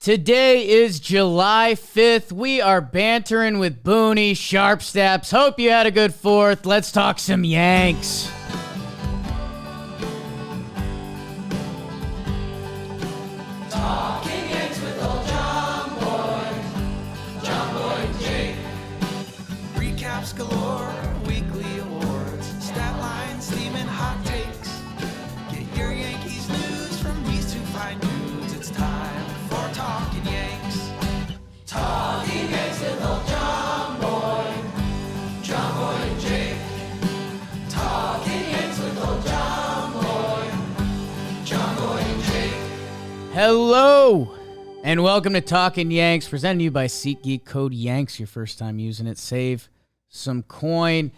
Today is July 5th. We are bantering with Boone, Sharp Steps. Hope you had a good 4th. Let's talk some Yanks. Talking Yanks with old John Boy and Jake. Recaps galore, weekly awards, stat lines, steam and hot takes. Get your Yankees news from these two fine dudes. It's time for Talkin' Yanks. Talking Yanks with old John Boy and Jake. Talking Yanks with old John Boy and Jake. Hello, and welcome to Talkin' Yanks, presented to you by SeatGeek. Code Yanks, your first time using it. Save some coin.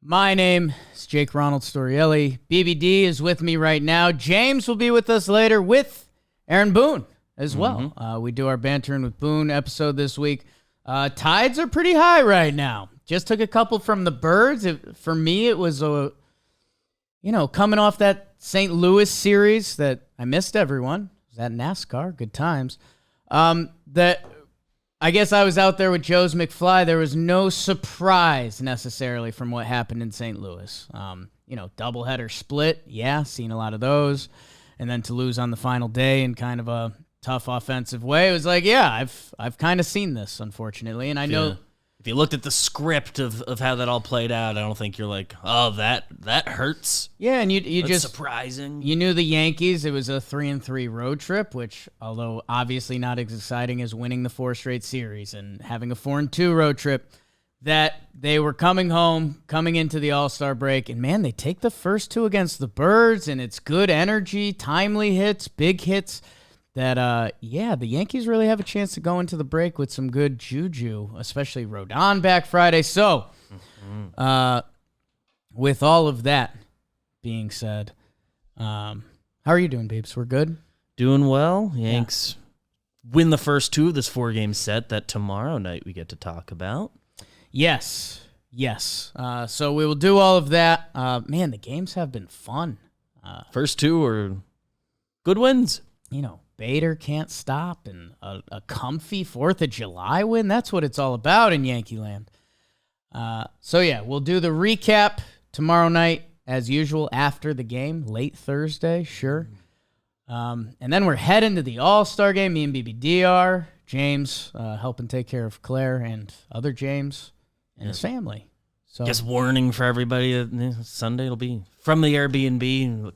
My name is Jake Ronald Storielli. BBD is with me right now. James will be with us later with Aaron Boone as well. We do our Bantering with Boone episode this week. Tides are pretty high right now. Just took a couple from the Birds. For me, it was coming off that St. Louis series that I missed everyone. It was at NASCAR. Good times. That I guess I was out there with Joe's McFly. There was no surprise necessarily from what happened in St. Louis. Doubleheader split. Yeah, seen a lot of those. And then to lose on the final day in kind of a tough offensive way. It was like, yeah, I've kind of seen this, unfortunately. And I know if you looked at the script of how that all played out, I don't think you're like, oh, that hurts. Yeah, and you That's just surprising. You knew the Yankees. It was a 3-3 road trip, which, although obviously not as exciting as winning the 4 straight series and having a 4-2 road trip, that they were coming home, coming into the All-Star break, and man, they take the first 2 against the Birds, and it's good energy, timely hits, big hits. That, the Yankees really have a chance to go into the break with some good juju, especially Rodon back Friday. So, with all of that being said, how are you doing, babes? We're good? Doing well. Yanks win the first 2 of this 4-game set that tomorrow night we get to talk about. Yes. So we will do all of that. Man, the games have been fun. First 2 are good wins. Bader can't stop, and a comfy 4th of July win. That's what it's all about in Yankee land. We'll do the recap tomorrow night, as usual, after the game, late Thursday, sure. And then we're heading to the All-Star game. Me and BBD are. James helping take care of Claire and other James and his family. So Just warning for everybody that Sunday it'll be from the Airbnb.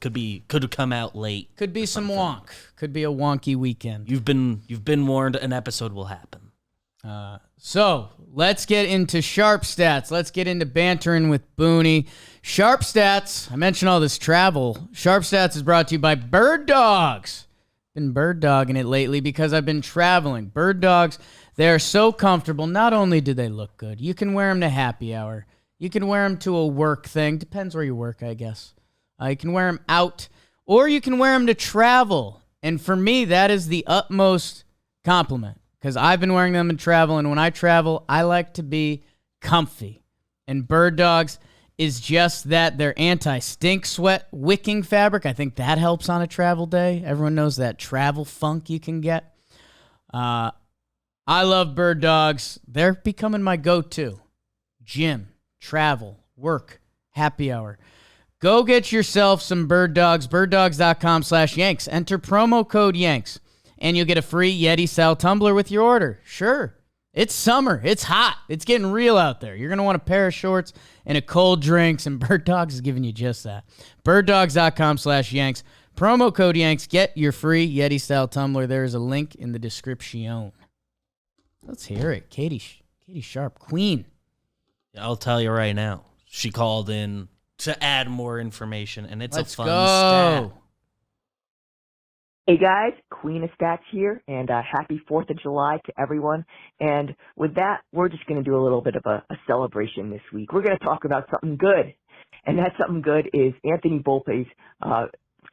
Could come out late. Could be some wonk. Could be a wonky weekend. You've been warned. An episode will happen. So let's get into Sharp Stats. Let's get into bantering with Boone. Sharp Stats. I mentioned all this travel. Sharp Stats is brought to you by Bird Dogs. Been bird dogging it lately because I've been traveling. Bird Dogs, they are so comfortable. Not only do they look good, you can wear them to happy hour. You can wear them to a work thing. Depends where you work, I guess. You can wear them out, or you can wear them to travel. And for me, that is the utmost compliment, because I've been wearing them to travel, and when I travel, I like to be comfy. And Bird Dogs is just that. They're anti-stink sweat wicking fabric. I think that helps on a travel day. Everyone knows that travel funk you can get. I love Bird Dogs. They're becoming my go-to. Gym, travel, work, happy hour. Go get yourself some Bird Dogs, birddogs.com/Yanks. Enter promo code Yanks, and you'll get a free Yeti-style tumbler with your order. Sure, it's summer. It's hot. It's getting real out there. You're going to want a pair of shorts and a cold drinks, and Bird Dogs is giving you just that. birddogs.com/Yanks. Promo code Yanks. Get your free Yeti-style tumbler. There is a link in the description. Let's hear it. Katie Sharp, Queen. I'll tell you right now. She called in to add more information, and it's Let's a fun go. stat. Hey guys, Queen of Stats here, and happy 4th of July to everyone. And with that, we're just going to do a little bit of a celebration this week. We're going to talk about something good, and that something good is Anthony Volpe's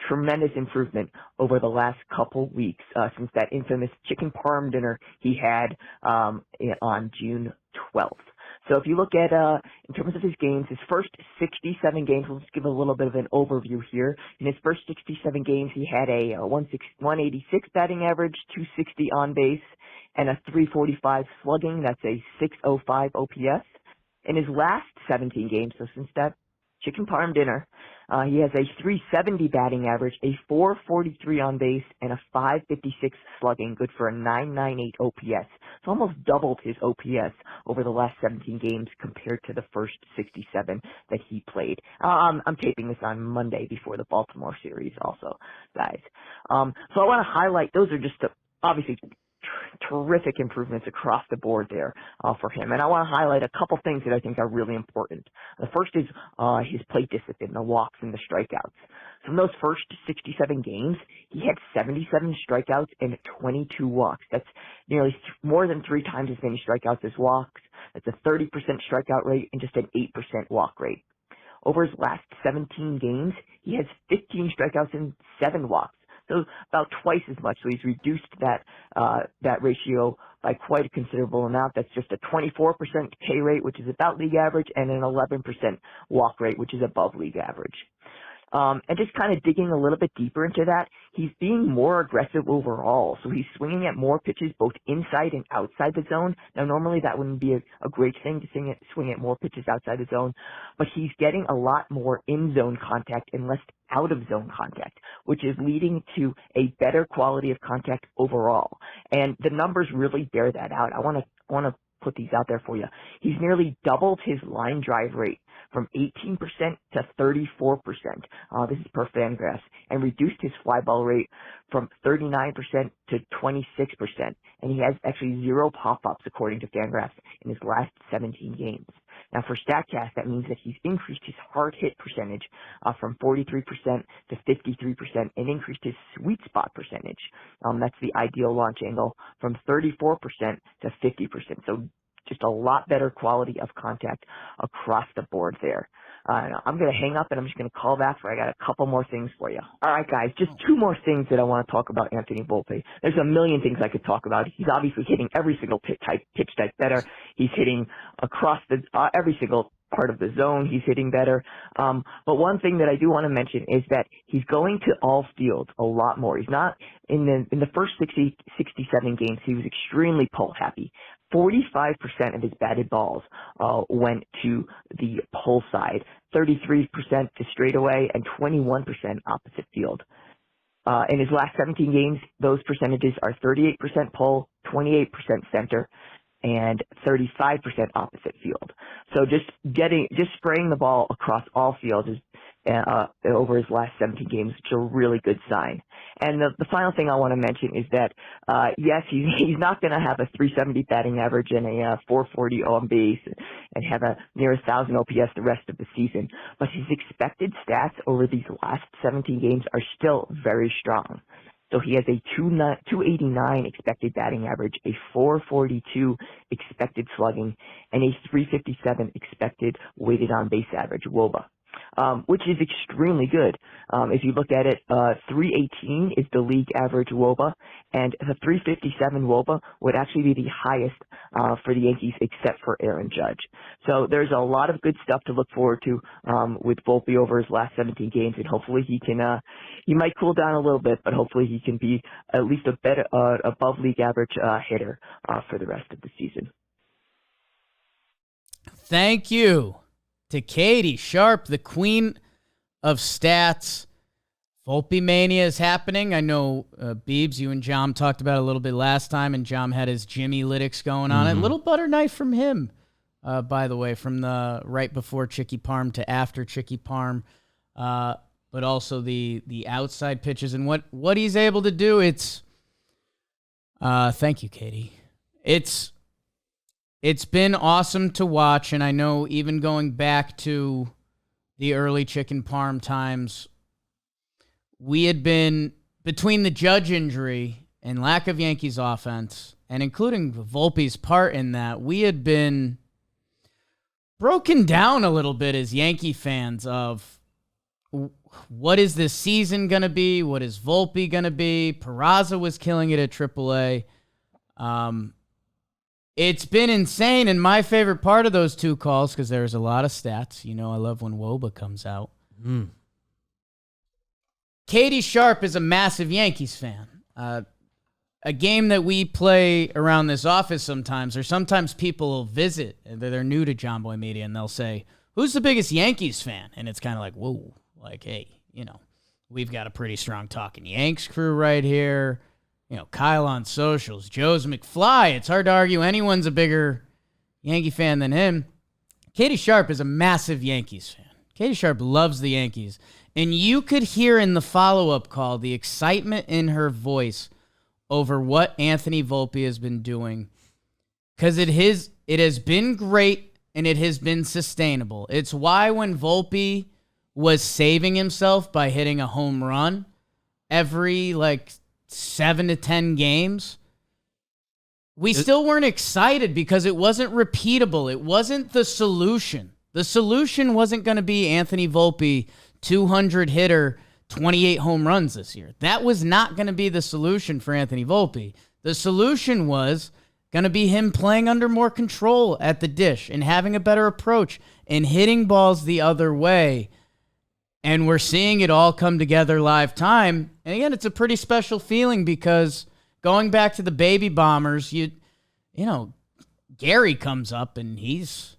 tremendous improvement over the last couple weeks since that infamous chicken parm dinner he had on June 12th. So if you look at, in terms of his games, his first 67 games, we'll just give a little bit of an overview here. In his first 67 games, he had a 186 batting average, 260 on base, and a 345 slugging. That's a 605 OPS. In his last 17 games, so since that chicken parm dinner, he has a 370 batting average, a 443 on base, and a 556 slugging, good for a 998 OPS. So almost doubled his OPS over the last 17 games compared to the first 67 that he played. I'm taping this on Monday before the Baltimore series also, guys. So I want to highlight, those are just obviously terrific improvements across the board there for him. And I want to highlight a couple things that I think are really important. The first is his plate discipline, the walks and the strikeouts. From those first 67 games, he had 77 strikeouts and 22 walks. That's nearly more than 3 times as many strikeouts as walks. That's a 30% strikeout rate and just an 8% walk rate. Over his last 17 games, he has 15 strikeouts and 7 walks. So about twice as much. So he's reduced that ratio by quite a considerable amount. That's just a 24% K rate, which is about league average, and an 11% walk rate, which is above league average. And just kind of digging a little bit deeper into that, he's being more aggressive overall. So he's swinging at more pitches both inside and outside the zone. Now, normally that wouldn't be a great thing to swing at more pitches outside the zone, but he's getting a lot more in-zone contact and less out-of-zone contact, which is leading to a better quality of contact overall. And the numbers really bear that out. I want to put these out there for you. He's nearly doubled his line drive rate from 18% to 34%. This is per Fangraphs, and reduced his fly ball rate from 39% to 26%. And he has actually 0 pop-ups according to Fangraphs in his last 17 games. Now for StatCast, that means that he's increased his hard hit percentage from 43% to 53% and increased his sweet spot percentage. That's the ideal launch angle from 34% to 50%. So just a lot better quality of contact across the board there. I'm going to hang up and I'm just going to call back for I got a couple more things for you. All right, guys, just 2 more things that I want to talk about Anthony Volpe. There's a million things I could talk about. He's obviously hitting every single pitch type better. He's hitting across the every single part of the zone. He's hitting better. But one thing that I do want to mention is that he's going to all fields a lot more. He's not in the first 67 games. He was extremely pull happy. 45% of his batted balls went to the pull side, 33% to straightaway, and 21% opposite field. In his last 17 games, those percentages are 38% pull, 28% center, and 35% opposite field. So just spraying the ball across all fields is over his last 17 games, which is a really good sign. And the final thing I want to mention is that, yes, he's not going to have a 370 batting average and a 440 on base and have a near 1,000 OPS the rest of the season, but his expected stats over these last 17 games are still very strong. So he has a 289 expected batting average, a 442 expected slugging, and a 357 expected weighted on base average, WOBA. Which is extremely good. If you look at it, 318 is the league average WOBA, and the 357 WOBA would actually be the highest for the Yankees except for Aaron Judge. So there's a lot of good stuff to look forward to with Volpe over his last 17 games, and hopefully he might cool down a little bit, but hopefully he can be at least a better above league average hitter for the rest of the season. Thank you to Katie Sharp, the queen of stats. Volpe Mania is happening. I know, Beebs, you and Jom talked about it a little bit last time, and Jom had his Jimmy Lytics going on it. Little butter knife from him, by the way, from the right before Chicky Parm to after Chicky Parm, but also the outside pitches and what he's able to do. It's thank you, Katie. It's been awesome to watch, and I know even going back to the early Chicken Parm times, we had been, between the Judge injury and lack of Yankees offense, and including Volpe's part in that, we had been broken down a little bit as Yankee fans of what is this season going to be? What is Volpe going to be? Peraza was killing it at AAA. It's been insane, and my favorite part of those two calls, because there's a lot of stats. You know I love when WOBA comes out. Katie Sharp is a massive Yankees fan. A game that we play around this office sometimes, or sometimes people will visit, and they're new to John Boy Media, and they'll say, who's the biggest Yankees fan? And it's kind of like, whoa, like, hey, we've got a pretty strong Talkin Yanks crew right here. Kyle on socials, Joe's McFly. It's hard to argue anyone's a bigger Yankee fan than him. Katie Sharp is a massive Yankees fan. Katie Sharp loves the Yankees. And you could hear in the follow-up call the excitement in her voice over what Anthony Volpe has been doing. Because it has been great and it has been sustainable. It's why when Volpe was saving himself by hitting a home run every 7 to 10 games, we still weren't excited because it wasn't repeatable. It wasn't the solution. The solution wasn't going to be Anthony Volpe, 200 hitter, 28 home runs this year. That was not going to be the solution for Anthony Volpe. The solution was going to be him playing under more control at the dish and having a better approach and hitting balls the other way. And we're seeing it all come together live time. And again, it's a pretty special feeling because going back to the baby bombers, Gary comes up and he's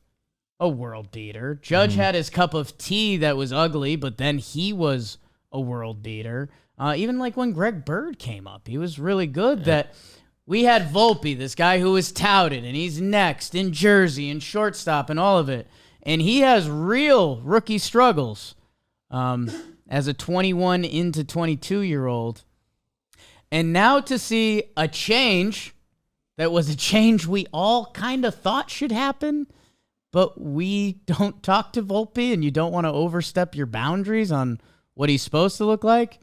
a world beater. Judge had his cup of tea that was ugly, but then he was a world beater. Even when Greg Bird came up, he was really good. That we had Volpe, this guy who was touted, and he's next in Jersey and shortstop and all of it. And he has real rookie struggles as a 21 into 22-year-old. And now to see a change that was a change we all kind of thought should happen, but we don't talk to Volpe and you don't want to overstep your boundaries on what he's supposed to look like.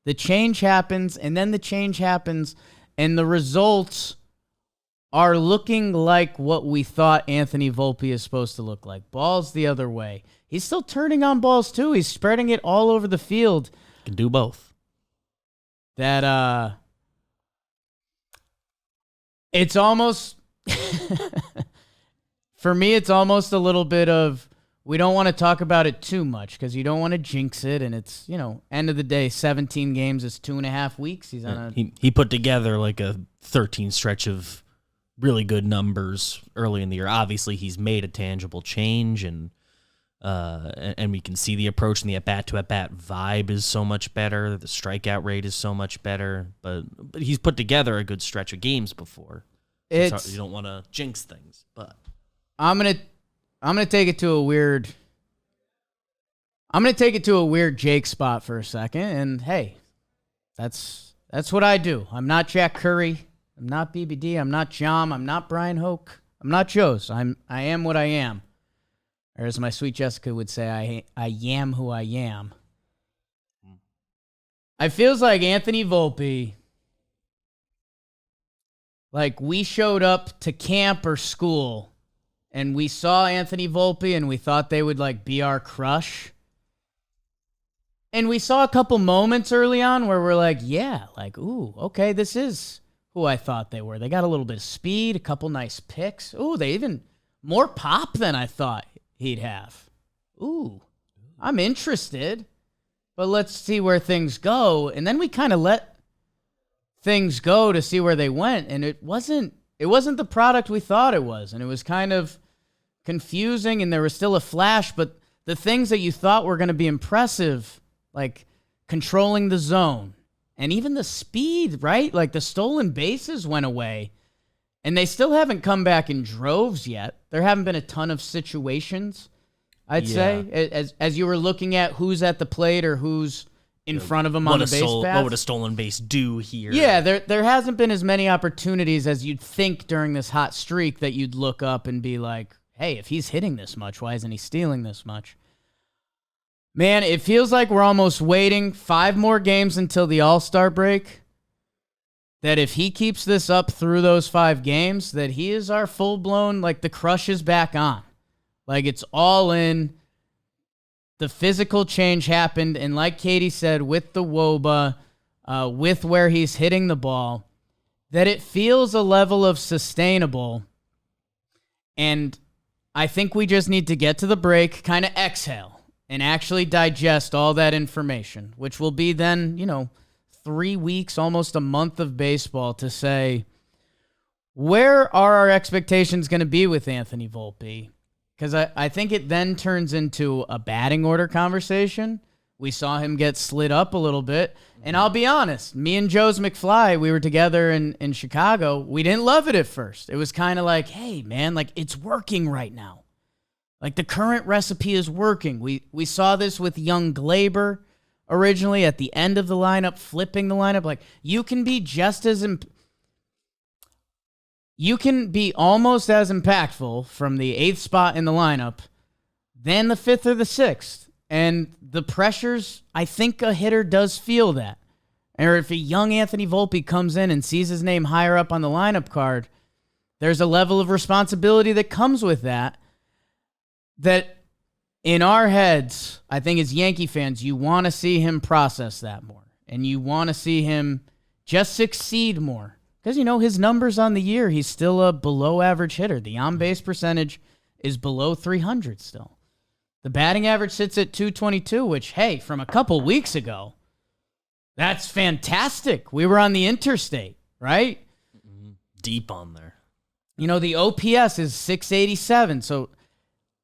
The change happens, and then the change happens, and the results are looking like what we thought Anthony Volpe is supposed to look like. Balls the other way. He's still turning on balls, too. He's spreading it all over the field. Can do both. That, it's almost, for me, it's almost a little bit of, we don't want to talk about it too much because you don't want to jinx it. And it's, end of the day, 17 games is 2.5 weeks. He's on He put together a 13 stretch of really good numbers early in the year. Obviously, he's made a tangible change, and we can see the approach and the at-bat to at-bat vibe is so much better. The strikeout rate is so much better. But he's put together a good stretch of games before. You don't want to jinx things, but I'm gonna take it to a weird. I'm gonna take it to a weird Jake spot for a second, and hey, that's what I do. I'm not Jack Curry. I'm not BBD. I'm not Jom. I'm not Brian Hoke. I'm not Joe's. I am what I am, or as my sweet Jessica would say, I am who I am. I feels like Anthony Volpe. We showed up to camp or school, and we saw Anthony Volpe, and we thought they would be our crush. And we saw a couple moments early on where we're ooh, okay, this is who I thought they were. They got a little bit of speed, a couple nice picks. Ooh, they even more pop than I thought he'd have. Ooh, I'm interested, but let's see where things go. And then we kind of let things go to see where they went, and it wasn't the product we thought it was, and it was kind of confusing, and there was still a flash, but the things that you thought were going to be impressive, like controlling the zone, and even the speed, right? The stolen bases went away, and they still haven't come back in droves yet. There haven't been a ton of situations, I'd say, as you were looking at who's at the plate or who's in front of him on the base path. What would a stolen base do here? Yeah, there hasn't been as many opportunities as you'd think during this hot streak that you'd look up and be like, hey, if he's hitting this much, why isn't he stealing this much? Man, it feels like we're almost waiting 5 more games until the All-Star break. That if he keeps this up through those 5 games, that he is our full-blown, the crush is back on. It's all in. The physical change happened, and like Katie said, with the WOBA, with where he's hitting the ball, that it feels a level of sustainable And I think we just need to get to the break, kind of exhale, and actually digest all that information, which will be then, 3 weeks, almost a month of baseball to say, where are our expectations going to be with Anthony Volpe? Because I think it then turns into a batting order conversation. We saw him get slid up a little bit. And I'll be honest, me and Joe's McFly, we were together in Chicago. We didn't love it at first. It was kind of like, hey, man, like it's working right now. Like the current recipe is working. We saw this with young Gleyber originally at the end of the lineup, flipping the lineup. Like you can be just as you can be almost as impactful from the 8th spot in the lineup than the 5th or the 6th. And the pressures, I think a hitter does feel that. Or if a young Anthony Volpe comes in and sees his name higher up on the lineup card, there's a level of responsibility that comes with that in our heads, I think as Yankee fans, you want to see him process that more. And you want to see him just succeed more. Because, his numbers on the year, he's still a below-average hitter. The on-base percentage is below 300 still. The batting average sits at 222, which, hey, from a couple weeks ago, that's fantastic. We were on the interstate, right? Deep on there. The OPS is 687. So,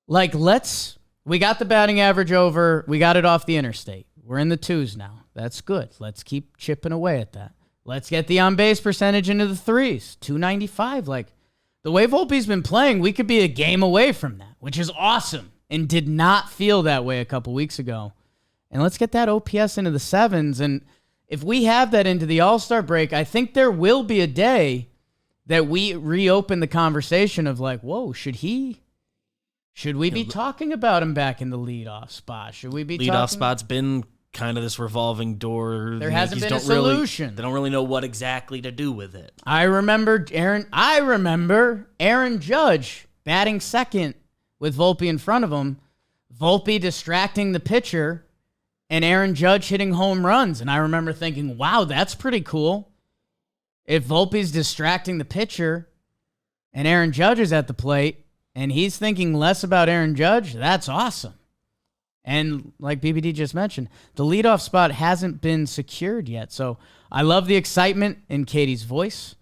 we got the batting average over. We got it off the interstate. We're in the 2s now. That's good. Let's keep chipping away at that. Let's get the on-base percentage into the 3s. 295. The way Volpe's been playing, we could be a game away from that, which is awesome and did not feel that way a couple weeks ago. And let's get that OPS into the 7s. And if we have that into the All-Star break, I think there will be a day that we reopen the conversation of whoa, should we be talking about him back in the leadoff spot? Should we be leadoff spot's been kind of this revolving door. There hasn't been a solution. They don't really know what exactly to do with it. I remember Aaron Judge batting second with Volpe in front of him, Volpe distracting the pitcher, and Aaron Judge hitting home runs. And I remember thinking, wow, that's pretty cool. If Volpe's distracting the pitcher and Aaron Judge is at the plate and he's thinking less about Aaron Judge, that's awesome. And like BBD just mentioned, the leadoff spot hasn't been secured yet. So I love the excitement in Katie's voice.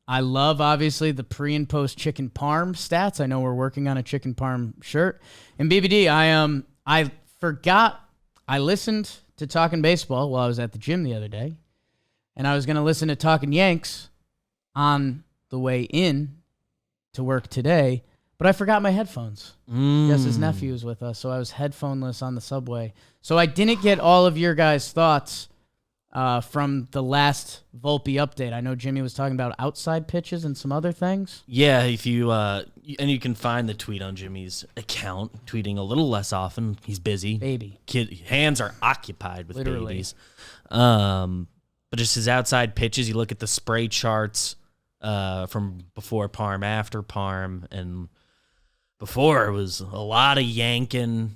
I love, obviously, the pre and post chicken parm stats. I know we're working on a chicken parm shirt. And BBD, I forgot I listened to Talkin' Baseball while I was at the gym the other day. And I was going to listen to Talkin' Yanks on the way in to work today. But I forgot my headphones. Yes, his nephew was with us, so I was headphoneless on the subway. So I didn't get all of your guys' thoughts from the last Volpe update. I know Jimmy was talking about outside pitches and some other things. Yeah, if you and you can find the tweet on Jimmy's account, tweeting a little less often. He's busy. Baby. Hands are occupied with Literally. babies. But just his outside pitches, you look at the spray charts from before Parm, after Parm, and before it was a lot of yanking.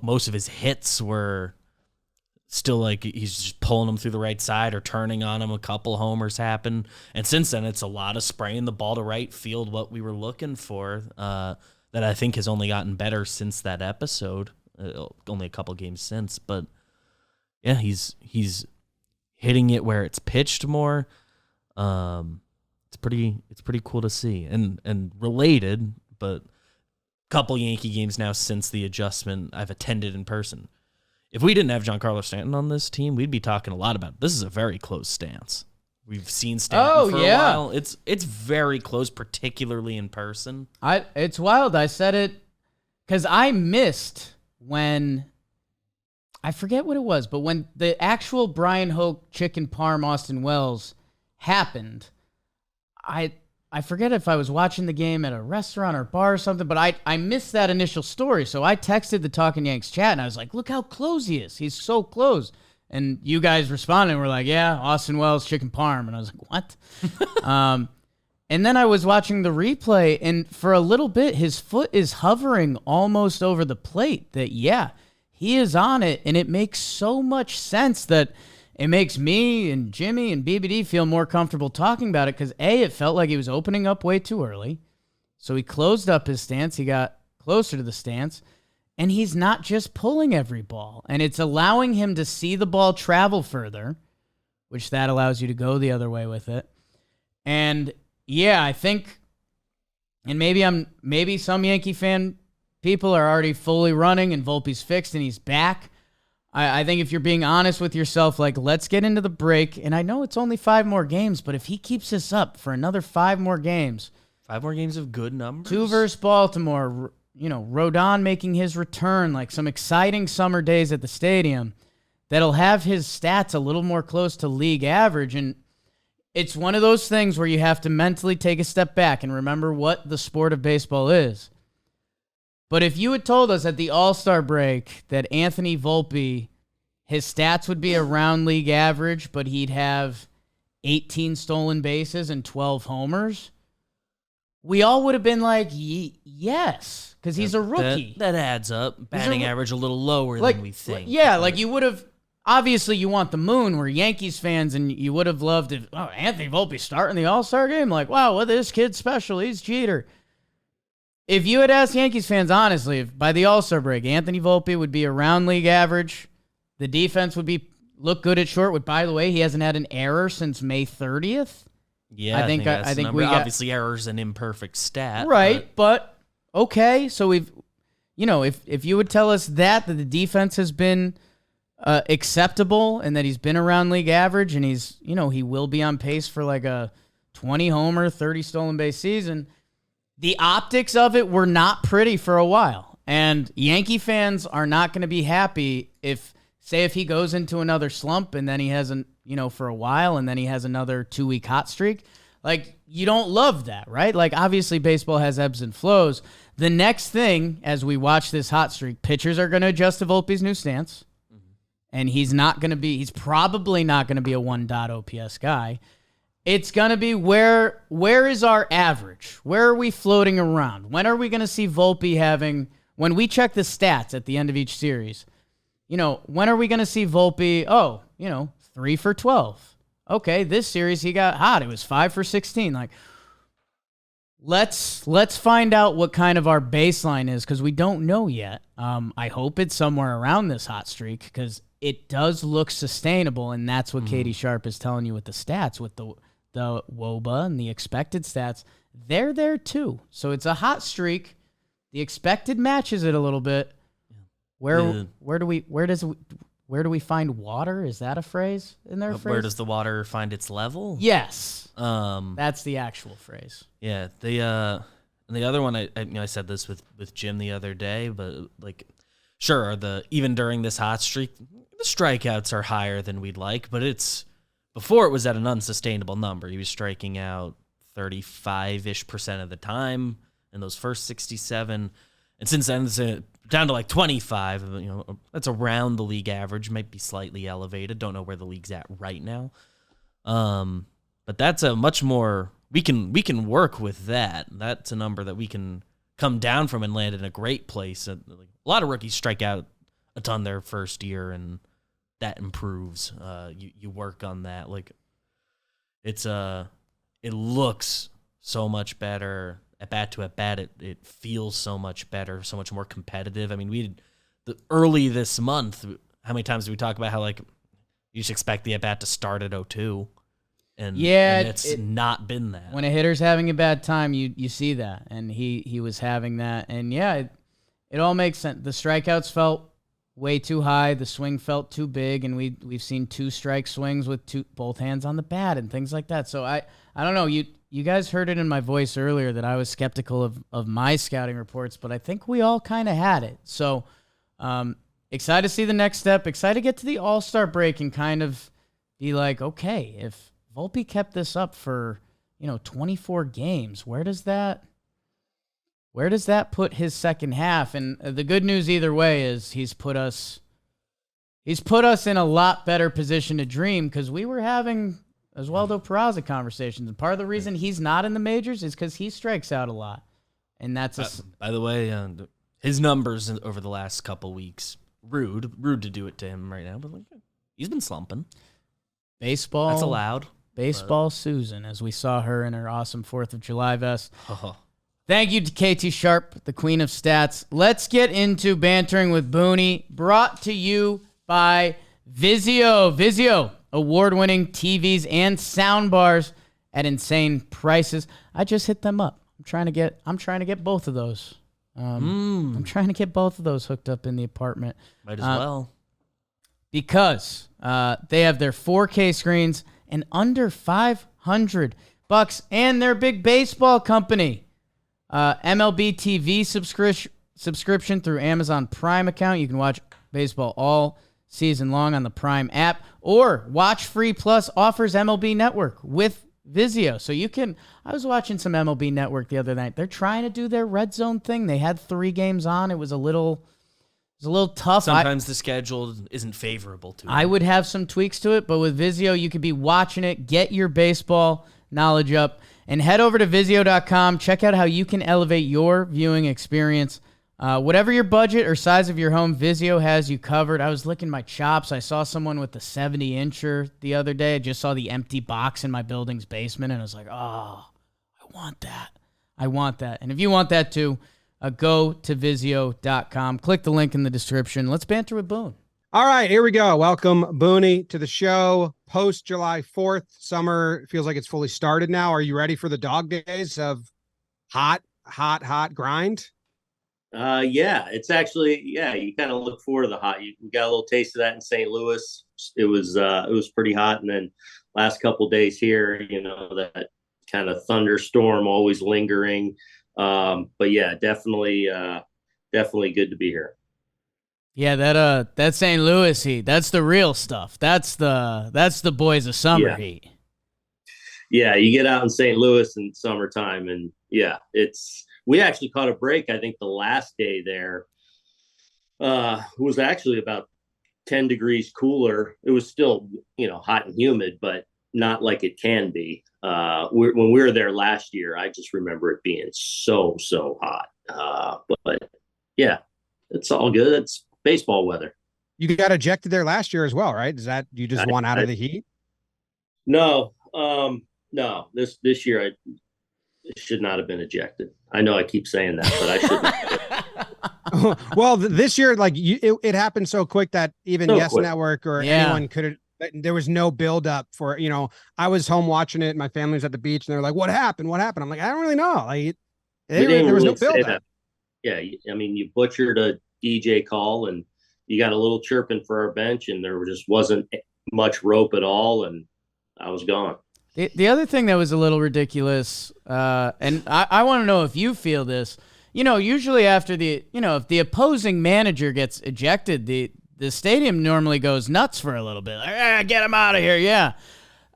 Most of his hits were still he's just pulling them through the right side or turning on him. A couple homers happen. And since then, it's a lot of spraying the ball to right field, what we were looking for, that I think has only gotten better since that episode, only a couple games since. But, yeah, he's hitting it where it's pitched more. It's pretty cool to see. And related, but couple Yankee games now since the adjustment I've attended in person. If we didn't have Giancarlo Stanton on this team, we'd be talking a lot about it. This is a very close stance. We've seen Stanton for a while. It's very close, particularly in person. It's wild. I said it because I missed when I forget what it was, but when the actual Brian Hoke Chicken Parm Austin Wells happened, I forget if I was watching the game at a restaurant or bar or something, but I missed that initial story. So I texted the Talkin' Yanks chat, and I was like, look how close he is. He's so close. And you guys responded and were like, yeah, Austin Wells, chicken parm. And I was like, what? And then I was watching the replay, and for a little bit, his foot is hovering almost over the plate. That, yeah, he is on it, and it makes so much sense that it makes me and Jimmy and BBD feel more comfortable talking about it because, A, it felt like he was opening up way too early. So he closed up his stance. He got closer to the stance, and he's not just pulling every ball. And it's allowing him to see the ball travel further, which that allows you to go the other way with it. And yeah, I think, and maybe some Yankee fan people are already fully running and Volpe's fixed and he's back. I think if you're being honest with yourself, like, let's get into the break. And I know it's only 5 more games, but if he keeps this up for another 5 more games. 5 more games of good numbers. 2 versus Baltimore, Rodon making his return, like some exciting summer days at the stadium that'll have his stats a little more close to league average. And it's one of those things where you have to mentally take a step back and remember what the sport of baseball is. But if you had told us at the All-Star break that Anthony Volpe, his stats would be around league average, but he'd have 18 stolen bases and 12 homers, we all would have been like, yes, because he's a rookie. That adds up. Batting average a little lower than we think. Yeah, like you would have, obviously you want the moon. We're Yankees fans, and you would have loved if, Anthony Volpe starting the All-Star game. Like, wow, well, this kid's special. He's Jeter. If you had asked Yankees fans, honestly, if by the All-Star break, Anthony Volpe would be around league average, the defense would look good at short, which, by the way, he hasn't had an error since May 30th. Yeah, I think we obviously error's an imperfect stat. Right, but okay, so we've, if you would tell us that the defense has been acceptable and that he's been around league average and he's, he will be on pace for like a 20 homer, 30 stolen base season, the optics of it were not pretty for a while. And Yankee fans are not going to be happy if he goes into another slump and then he hasn't, for a while and then he has another 2-week hot streak. Like, you don't love that, right? Like, obviously baseball has ebbs and flows. The next thing, as we watch this hot streak, pitchers are going to adjust to Volpe's new stance. Mm-hmm. And he's probably not going to be a 1. OPS guy. It's going to be where is our average? Where are we floating around? When are we going to see Volpe when we check the stats at the end of each series, when are we going to see Volpe, 3 for 12. Okay, this series he got hot. It was 5 for 16. Like, let's find out what kind of our baseline is because we don't know yet. I hope it's somewhere around this hot streak because it does look sustainable, and that's what Katie Sharp is telling you with the stats, with the WOBA and the expected stats. They're there too. So it's a hot streak. The expected matches it a little bit. Where do we find water? Is that a phrase in their phrase? Where does the water find its level? Yes. That's the actual phrase. Yeah. The other one, I said this with Jim the other day, but like, sure, even during this hot streak, the strikeouts are higher than we'd like, but before it was at an unsustainable number. He was striking out 35-ish% of the time in those first 67. And since then, it's down to like 25. That's around the league average. Might be slightly elevated. Don't know where the league's at right now. But that's a much more, we can work with that. That's a number that we can come down from and land in a great place. A lot of rookies strike out a ton their first year, and that improves. You work on that. Like, it looks so much better at bat to at bat. It feels so much better, so much more competitive. I mean, early this month, how many times did we talk about how like you just expect the at bat to start at 0-2, and it's not been that. When a hitter's having a bad time, you see that, and he was having that, and yeah, it all makes sense. The strikeouts felt way too high. The swing felt too big, and we've seen 2-strike swings with both hands on the bat and things like that. So I don't know. You guys heard it in my voice earlier that I was skeptical of my scouting reports, but I think we all kind of had it. So excited to see the next step. Excited to get to the All-Star break and kind of be like, okay, if Volpe kept this up for 24 games, where does that put his second half? And the good news either way is he's put us in a lot better position to dream, because we were having Oswaldo Peraza conversations, and part of the reason he's not in the majors is because he strikes out a lot, and that's by the way, his numbers over the last couple weeks, rude to do it to him right now, but like, he's been slumping. Baseball, that's allowed. Baseball Susan, as we saw her in her awesome 4th of July vest. Thank you to KT Sharp, the queen of stats. Let's get into bantering with Boone, brought to you by Vizio. Vizio, award-winning TVs and sound bars at insane prices. I just hit them up. I'm trying to get both of those. I'm trying to get both of those hooked up in the apartment. Might as well. Because they have their 4K screens and under $500, and they're a big baseball company. MLB TV subscription through Amazon Prime account. You can watch baseball all season long on the Prime app, or Watch Free Plus offers MLB Network with Vizio. So you can, I was watching some MLB Network the other night. They're trying to do their red zone thing. They had 3 games on. It was a little tough. Sometimes the schedule isn't favorable to it. I would have some tweaks to it, but with Vizio, you could be watching it, get your baseball knowledge up, and head over to Vizio.com. Check out how you can elevate your viewing experience. Whatever your budget or size of your home, Vizio has you covered. I was licking my chops. I saw someone with the 70-incher the other day. I just saw the empty box in my building's basement, and I was like, oh, I want that. I want that. And if you want that too, go to Vizio.com. Click the link in the description. Let's banter with Boone. All right, here we go. Welcome, Boone, to the show. Post July 4th, summer feels like it's fully started now. Are you ready for the dog days of hot grind? Yeah, it's actually, you kind of look forward to the hot. We got a little taste of that in St. Louis. It was pretty hot. And then last couple days here, that kind of thunderstorm always lingering. But yeah, definitely good to be here. Yeah, that St. Louis heat, that's the real stuff. That's the boys of summer heat. Yeah, you get out in St. Louis in summertime, and we actually caught a break. I think the last day there was actually about 10 degrees cooler. It was still, hot and humid, but not like it can be. When we were there last year, I just remember it being so hot. But yeah, it's all good. It's baseball weather. You got ejected there last year as well, right? Is that you just want out of the heat? No. This year I should not have been ejected. I know I keep saying that, but I shouldn't. Well, this year, like it happened so quick that even Yes quick. Network or anyone could have. There was no build up for, I was home watching it. My family was at the beach and they're like, what happened? I'm like, I don't really know. Like there was no build up. Yeah. I mean, you butchered a DJ call and you got a little chirping for our bench and there just wasn't much rope at all. And I was gone. The other thing that was a little ridiculous, and I want to know if you feel this, usually after if the opposing manager gets ejected, the stadium normally goes nuts for a little bit. Like, get him out of here. Yeah.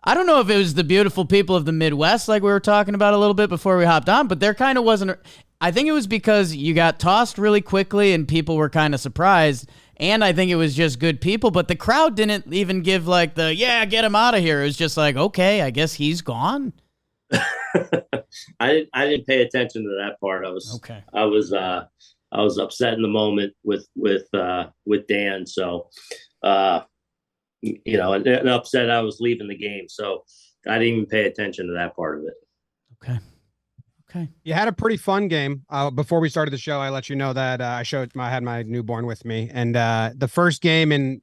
I don't know if it was the beautiful people of the Midwest, like we were talking about a little bit before we hopped on, but there kind of wasn't. I think it was because you got tossed really quickly and people were kind of surprised. And I think it was just good people, but the crowd didn't even give like get him out of here. It was just like, okay, I guess he's gone. I didn't pay attention to that part. I was upset in the moment with Dan. So, and upset I was leaving the game. So I didn't even pay attention to that part of it. Okay. You had a pretty fun game. Before we started the show, I let you know that I had my newborn with me, and the first game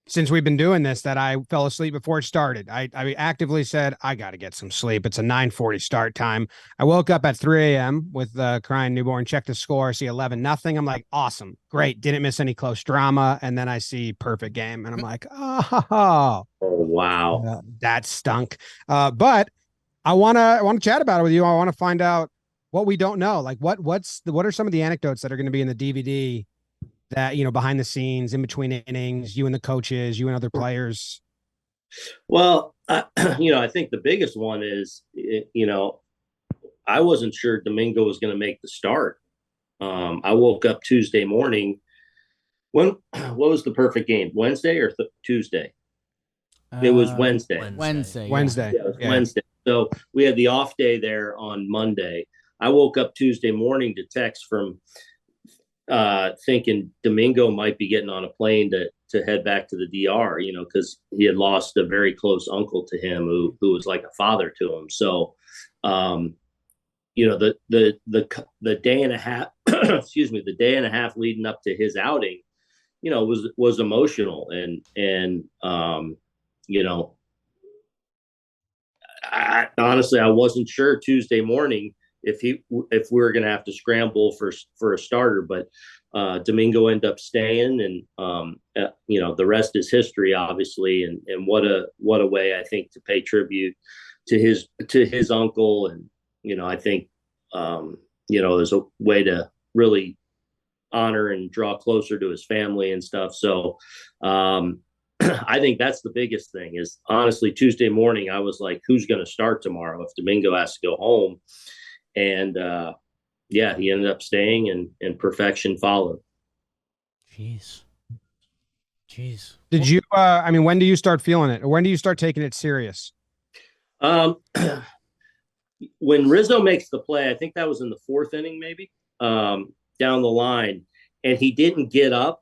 since we've been doing this that I fell asleep before it started. I actively said, I got to get some sleep. It's a 9:40 start time. I woke up at 3 a.m. with the crying newborn, checked the score, see 11-0. I'm like, awesome, great. Didn't miss any close drama. And then I see perfect game and I'm like, oh wow. That stunk. But I want to chat about it with you. I want to find out what we don't know. Like what are some of the anecdotes that are going to be in the DVD that, behind the scenes, in between innings, you and the coaches, you and other players? Well, I think the biggest one is, I wasn't sure Domingo was going to make the start. I woke up Tuesday morning. What was the perfect game? Wednesday or Tuesday? It was Wednesday. Wednesday. Yeah, it was Wednesday. So we had the off day there on Monday. I woke up Tuesday morning to text from thinking Domingo might be getting on a plane to head back to the DR, because he had lost a very close uncle to him who was like a father to him. So, the day and a half, excuse me, the day and a half leading up to his outing, was emotional. And honestly, I wasn't sure Tuesday morning if we were going to have to scramble for a starter, but Domingo ended up staying, and the rest is history, obviously. And what a way, I think, to pay tribute to his uncle. And I think there's a way to really honor and draw closer to his family and stuff. So I think that's the biggest thing. Is honestly, Tuesday morning I was like, who's going to start tomorrow if Domingo has to go home? And he ended up staying, and perfection followed. Jeez. Did you when do you start feeling it, or when do you start taking it serious? When Rizzo makes the play, I think that was in the fourth inning, maybe, down the line, and he didn't get up,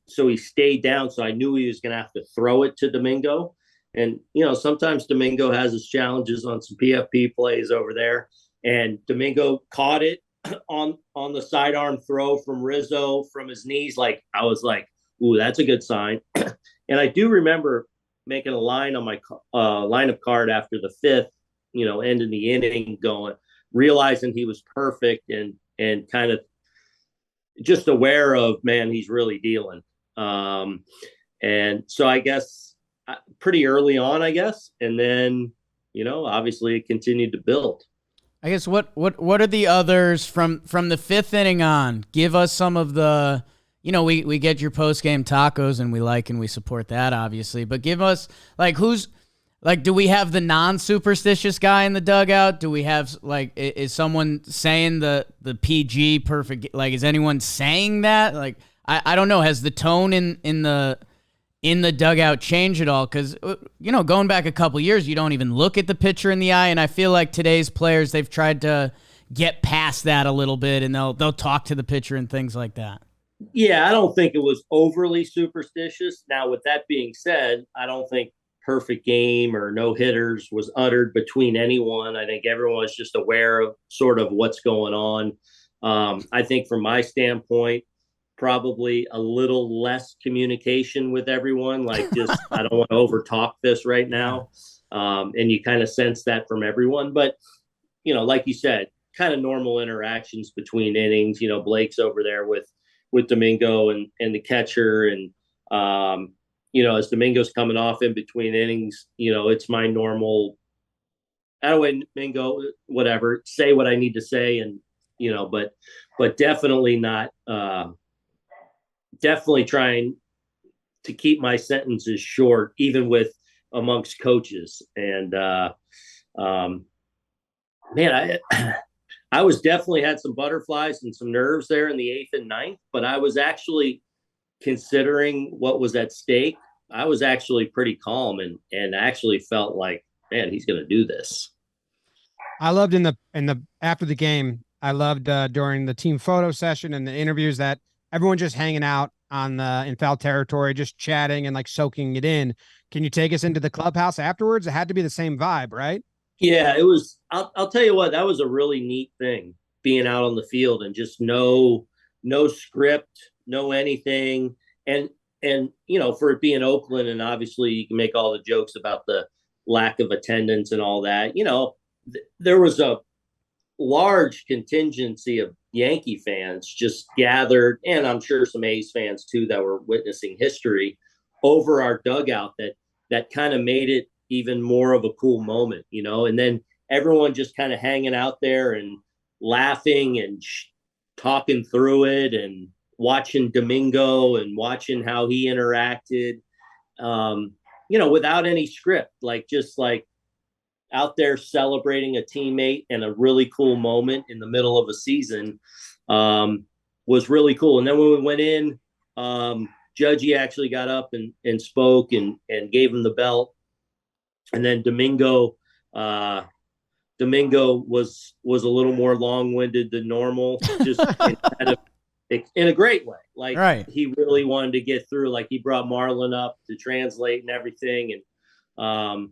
so he stayed down. So I knew he was going to have to throw it to Domingo. And, sometimes Domingo has his challenges on some PFP plays over there. And Domingo caught it on the sidearm throw from Rizzo from his knees. I was like, ooh, that's a good sign. And I do remember making a line on my lineup card after the fifth, ending the inning, realizing he was perfect, and kind of just aware of, man, he's really dealing. And so I guess pretty early on, and then, obviously it continued to build. I guess what are the others from the fifth inning on? Give us some of the, we get your post-game tacos, and we like and we support that, obviously. But give us, do we have the non-superstitious guy in the dugout? Do we have, is someone saying the PG perfect? Is anyone saying that? I don't know. Has the tone in the dugout changed at all? Because, going back a couple years, you don't even look at the pitcher in the eye. And I feel like today's players, they've tried to get past that a little bit, and they'll talk to the pitcher and things like that. Yeah, I don't think it was overly superstitious. Now, with that being said, I don't think perfect game or no hitters was uttered between anyone. I think everyone was just aware of sort of what's going on. I think from my standpoint, probably a little less communication with everyone. I don't want to overtalk this right now. And you kind of sense that from everyone, but like you said, kind of normal interactions between innings. Blake's over there with Domingo and the catcher, and as Domingo's coming off in between innings, it's my normal, way, Domingo, whatever, say what I need to say. And, but definitely not, definitely trying to keep my sentences short, even with amongst coaches. And, man, I was definitely had some butterflies and some nerves there in the eighth and ninth, but I was actually, considering what was at stake, I was actually pretty calm and actually felt like, man, he's going to do this. I loved in the after the game, I loved during the team photo session and the interviews that everyone just hanging out in foul territory, just chatting and soaking it in. Can you take us into the clubhouse afterwards? It had to be the same vibe, right? Yeah, it was. I'll tell you what, that was a really neat thing, being out on the field and just no script, no anything. And for it being Oakland, and obviously you can make all the jokes about the lack of attendance and all that, there was a large contingency of Yankee fans just gathered, and I'm sure some A's fans too, that were witnessing history over our dugout that kind of made it even more of a cool moment, and then everyone just kind of hanging out there and laughing and talking through it and watching Domingo and watching how he interacted, without any script, just out there celebrating a teammate and a really cool moment in the middle of a season, was really cool. And then when we went in, Judgy actually got up and spoke and gave him the belt. And then Domingo was a little more long-winded than normal, just in a great way. Right. He really wanted to get through. He brought Marlon up to translate and everything. And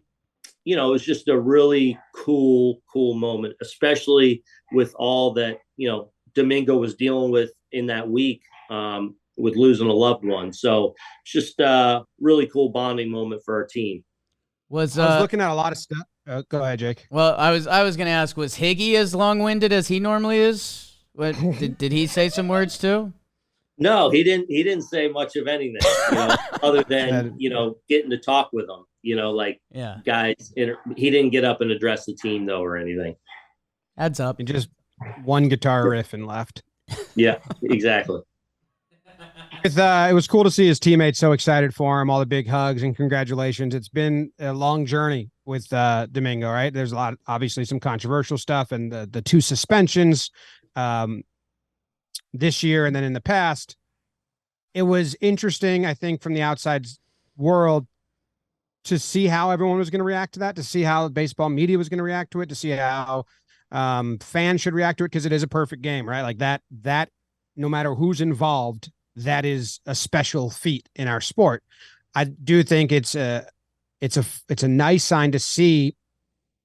you know, it was just a really cool moment, especially with all that, you know, Domingo was dealing with in that week, with losing a loved one. So it's just a really cool bonding moment for our team. I was looking at a lot of stuff. Go ahead, Jake. Well, I was going to ask, was Higgy as long-winded as he normally is? What did he say some words too? No, he didn't say much of anything, you know, other than, you know, getting to talk with them, you know, like, yeah, guys. He didn't get up and address the team though or anything. Adds up. And just one guitar riff and left. Yeah, exactly. It was cool to see his teammates so excited for him, all the big hugs and congratulations. It's been a long journey with Domingo, right? There's a lot, obviously some controversial stuff, and the 2 suspensions this year and then in the past. It was interesting, I think, from the outside world to see how everyone was going to react to that, to see how baseball media was going to react to it, to see how fans should react to it, because it is a perfect game, right? Like that no matter who's involved, that is a special feat in our sport. I do think it's a nice sign to see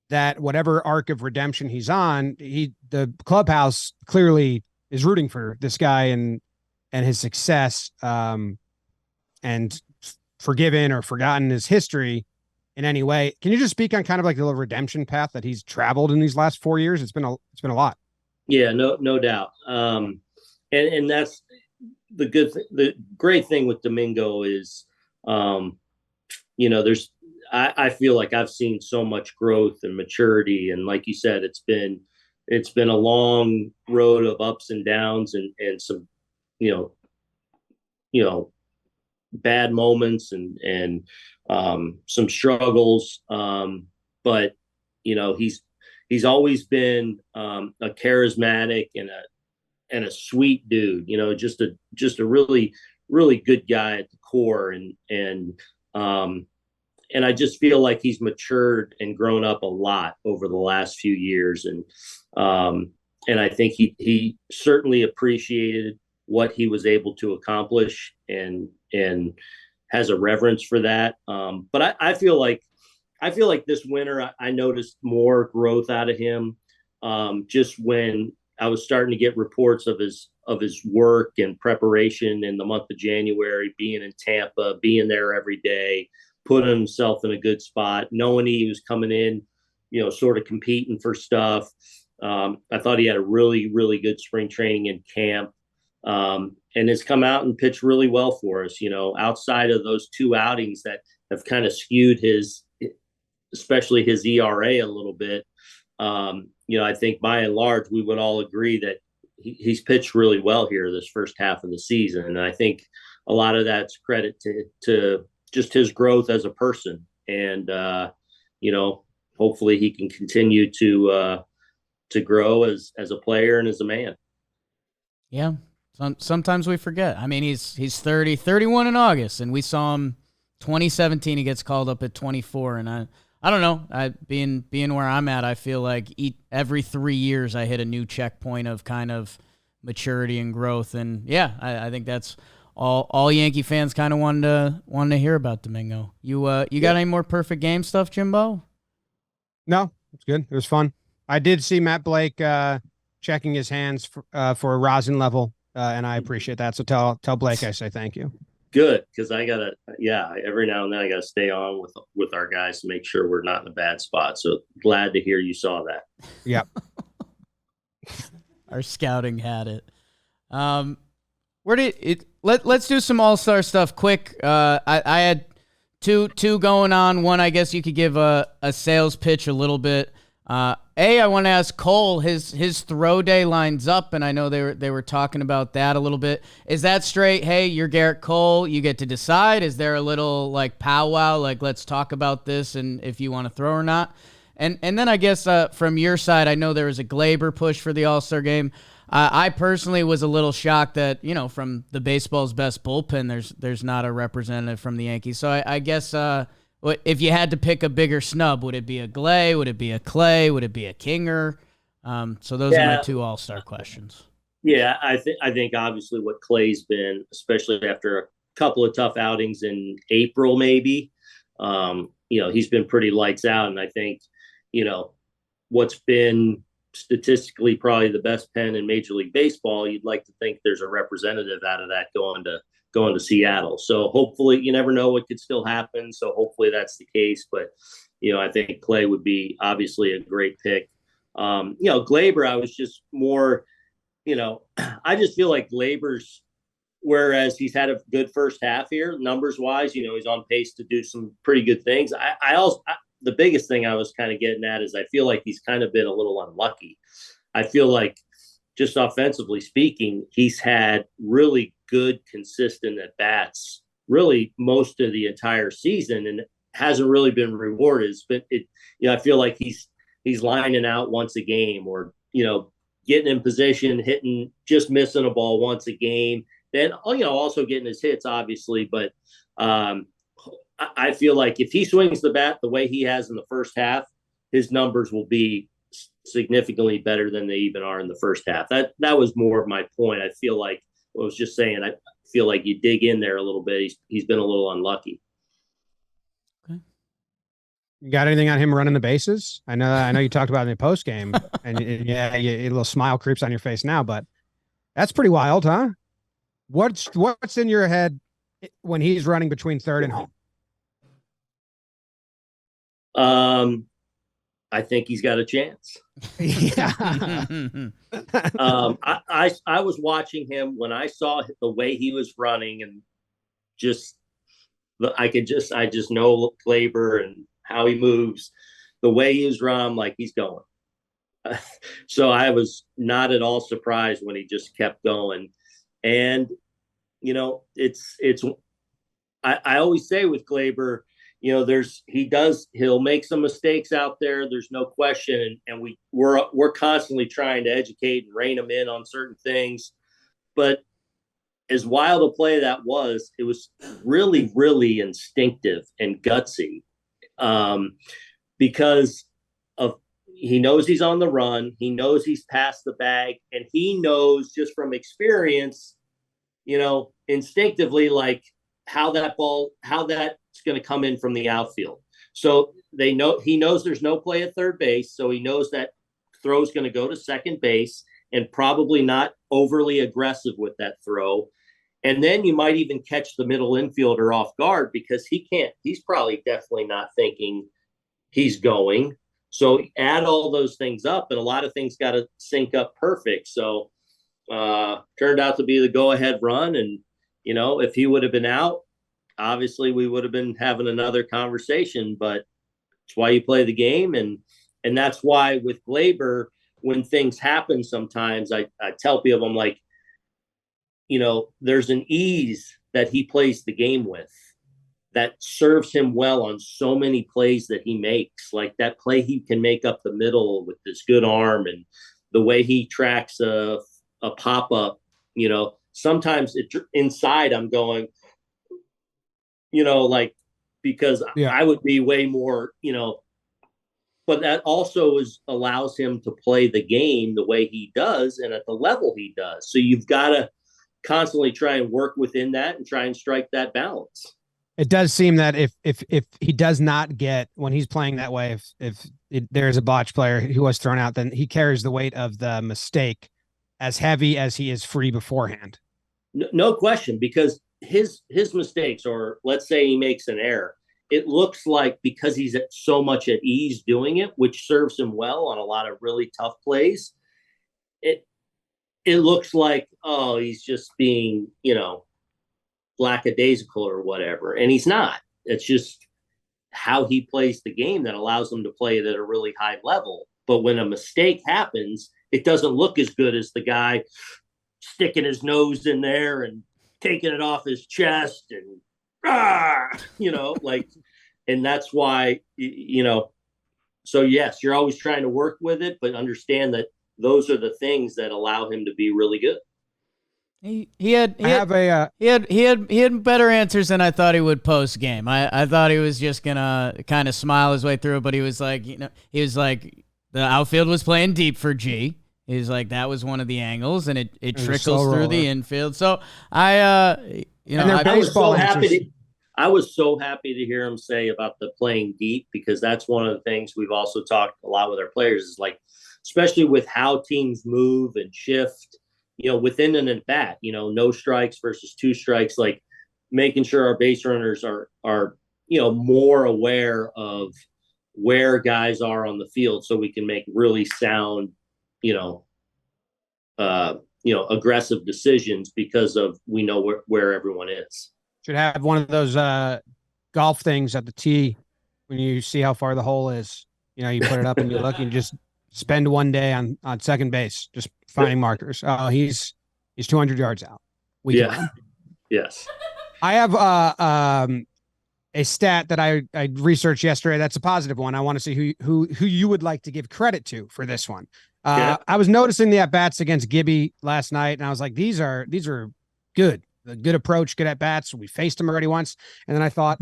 that whatever arc of redemption he's on, the clubhouse clearly is rooting for this guy and his success, and forgiven or forgotten his history in any way. Can you just speak on kind of like the redemption path that he's traveled in these last 4 years? It's been a lot. Yeah, no doubt. And that's the great thing with Domingo is, you know, I feel like I've seen so much growth and maturity. And like you said, it's been a long road of ups and downs and some, you know, bad moments and some struggles. But, you know, he's always been a charismatic and a sweet dude, you know, just a really, really good guy at the core. And I just feel like he's matured and grown up a lot over the last few years. And I think he certainly appreciated what he was able to accomplish and has a reverence for that. But I feel like this winter, I noticed more growth out of him. Just when I was starting to get reports of his work and preparation in the month of January, being in Tampa, being there every day, putting himself in a good spot, knowing he was coming in, you know, sort of competing for stuff. I thought he had a really, really good spring training and camp, and has come out and pitched really well for us, you know, outside of those 2 outings that have kind of skewed especially his ERA a little bit. You know, I think by and large, we would all agree that he's pitched really well here this first half of the season. And I think a lot of that's credit to just his growth as a person. And, you know, hopefully he can continue to grow as a player and as a man. Yeah. Sometimes we forget. I mean, he's 31 in August, and we saw him 2017. He gets called up at 24. And I don't know. Being where I'm at, I feel like every 3 years I hit a new checkpoint of kind of maturity and growth. And yeah, I think that's all Yankee fans kind of wanted to hear about Domingo. You got any more perfect game stuff, Jimbo? No, it's good. It was fun. I did see Matt Blake checking his hands for a rosin level, and I appreciate that. So tell Blake I say thank you. Good, because every now and then I gotta stay on with our guys to make sure we're not in a bad spot. So glad to hear you saw that. Yep. Our scouting had it. Let's do some all-star stuff quick. I had two going on. One, I guess you could give a sales pitch a little bit. I want to ask Cole, his throw day lines up, and I know they were talking about that a little bit. Is that straight? Hey, you're Garrett Cole. You get to decide. Is there a little like powwow, like let's talk about this and if you want to throw or not? And then I guess from your side, I know there was a Gleyber push for the All-Star game. I personally was a little shocked that, you know, from the baseball's best bullpen, there's not a representative from the Yankees. So I guess if you had to pick a bigger snub, would it be a Gley? Would it be a Clay? Would it be a Kinger? So those are my 2 all-star questions. Yeah, I think obviously what Clay's been, especially after a couple of tough outings in April, maybe, he's been pretty lights out. And I think, what's been statistically probably the best pen in Major League Baseball, you'd like to think there's a representative out of that going to Seattle. So hopefully, you never know what could still happen. So hopefully that's the case. But, I think Clay would be obviously a great pick. Gleyber, I was just more, I just feel like Gleyber's, whereas he's had a good first half here, numbers wise, he's on pace to do some pretty good things. The biggest thing I was kind of getting at is I feel like he's kind of been a little unlucky. I feel like just offensively speaking, he's had really good, consistent at bats, really most of the entire season, and hasn't really been rewarded. I feel like he's lining out once a game, or getting in position, hitting, just missing a ball once a game. Then also getting his hits, obviously, but I feel like if he swings the bat the way he has in the first half, his numbers will be significantly better than they even are in the first half. That was more of my point. I feel like I was just saying, I feel like you dig in there a little bit. He's been a little unlucky. Okay. You got anything on him running the bases? I know you talked about it in the post game, and a little smile creeps on your face now, but that's pretty wild, huh? What's in your head when he's running between third and home? I think he's got a chance. Yeah. I was watching him when I saw the way he was running, and I just know Gleyber and how he moves, the way he was running, I'm like, he's going. So I was not at all surprised when he just kept going. And, I always say with Gleyber, he'll make some mistakes out there. There's no question. And we're constantly trying to educate and rein him in on certain things. But as wild a play that was, it was really, really instinctive and gutsy, because he knows he's on the run. He knows he's past the bag, and he knows just from experience, instinctively, like how that's going to come in from the outfield. So he knows there's no play at third base. So he knows that throw's going to go to second base, and probably not overly aggressive with that throw. And then you might even catch the middle infielder off guard, because he's probably definitely not thinking he's going. So add all those things up, and a lot of things got to sync up perfect. So turned out to be the go-ahead run. And, if he would have been out, obviously we would have been having another conversation, but it's why you play the game. And that's why with Gleyber, when things happen, sometimes I tell people, I'm like, there's an ease that he plays the game with that serves him well on so many plays that he makes. Like that play he can make up the middle with this good arm, and the way he tracks a pop-up, sometimes inside I'm going, because I would be way more, but that also allows him to play the game the way he does and at the level he does. So you've got to constantly try and work within that and try and strike that balance. It does seem that if he does not get, when he's playing that way, if there's a botch player who was thrown out, then he carries the weight of the mistake as heavy as he is free beforehand. No question, because his mistakes, or let's say he makes an error, it looks like, because he's so much at ease doing it, which serves him well on a lot of really tough plays, it looks like, oh, he's just being, lackadaisical or whatever. And he's not. It's just how he plays the game that allows him to play it at a really high level. But when a mistake happens, it doesn't look as good as the guy sticking his nose in there and taking it off his chest and, and that's why, so yes, you're always trying to work with it, but understand that those are the things that allow him to be really good. He had better answers than I thought he would post game. I thought he was just gonna kind of smile his way through, but he was like, the outfield was playing deep for G. He's like, that was one of the angles, and it trickles through the infield. So I was so happy. I was so happy to hear him say about the playing deep, because that's one of the things we've also talked a lot with our players is like, especially with how teams move and shift, within an at bat, no strikes versus two strikes, like making sure our base runners are more aware of where guys are on the field so we can make really sound, aggressive decisions because of we know where everyone is. Should have one of those golf things at the tee when you see how far the hole is. You put it up and you look and just spend one day on second base just finding markers. Oh, he's 200 yards out. We can run. Yes. I have a stat that I researched yesterday. That's a positive one. I want to see who you would like to give credit to for this one. I was noticing the at bats against Gibby last night, and I was like, these are good. A good approach, good at bats. We faced him already once, and then I thought,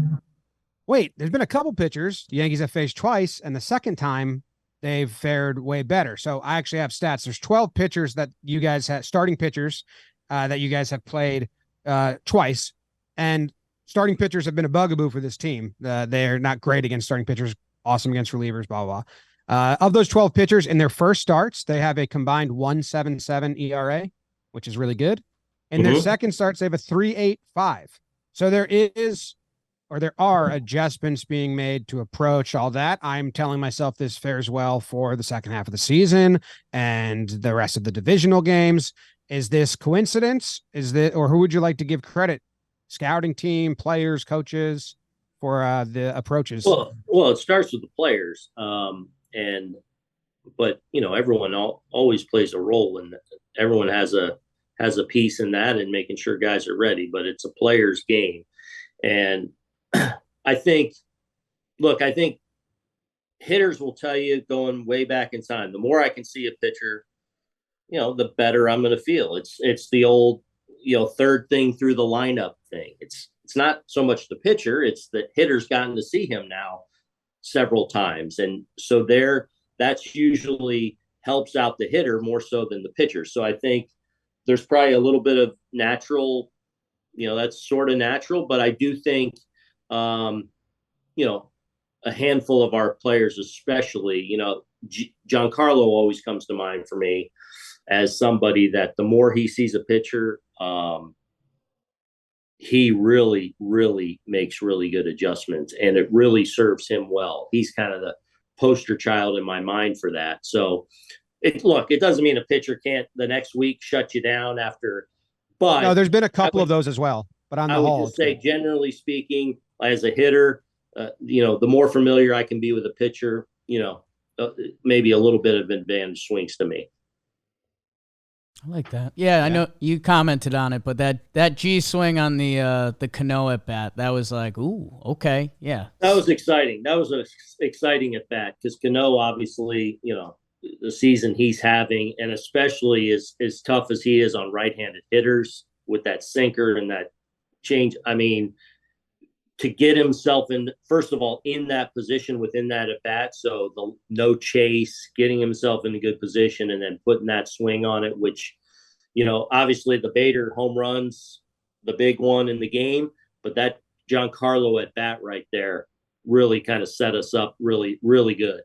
wait, there's been a couple pitchers the Yankees have faced twice, and the second time they've fared way better. So I actually have stats. There's 12 pitchers that you guys have, starting pitchers that you guys have played twice, and starting pitchers have been a bugaboo for this team. They're not great against starting pitchers, awesome against relievers, blah, blah, blah. Of those 12 pitchers in their first starts, they have a combined 1.77 ERA, which is really good. In their second starts, they have a 3.85. So there are adjustments being made to approach all that. I'm telling myself this fares well for the second half of the season and the rest of the divisional games. Is this coincidence? Or who would you like to give credit? Scouting team, players, coaches for the approaches? Well, it starts with the players. But everyone always plays a role, and everyone has a piece in that and making sure guys are ready, but it's a player's game. And I think hitters will tell you, going way back in time, the more I can see a pitcher, the better I'm going to feel. It's the old, third thing through the lineup thing. It's not so much the pitcher, it's that hitter's gotten to see him now several times. And so that's usually helps out the hitter more so than the pitcher. So I think there's probably a little bit of natural, that's sort of natural, but I do think, a handful of our players, especially, Giancarlo always comes to mind for me as somebody that the more he sees a pitcher, he really, really makes really good adjustments, and it really serves him well. He's kind of the poster child in my mind for that. So, it doesn't mean a pitcher can't the next week shut you down after, but no, there's been a couple of those as well. But on the whole, I would just say, generally speaking, as a hitter, the more familiar I can be with a pitcher, maybe a little bit of advantage swings to me. I like that. Yeah, I know you commented on it, but that G swing on the Cano at bat, that was like, ooh, okay, yeah. That was exciting. That was an exciting at bat, because Cano, obviously, the season he's having, and especially as tough as he is on right-handed hitters with that sinker and that change. I mean, to get himself in, first of all, in that position within that at bat, so the no chase, getting himself in a good position, and then putting that swing on it, which, obviously the Bader home runs, the big one in the game, but that Giancarlo at bat right there really kind of set us up really, really good.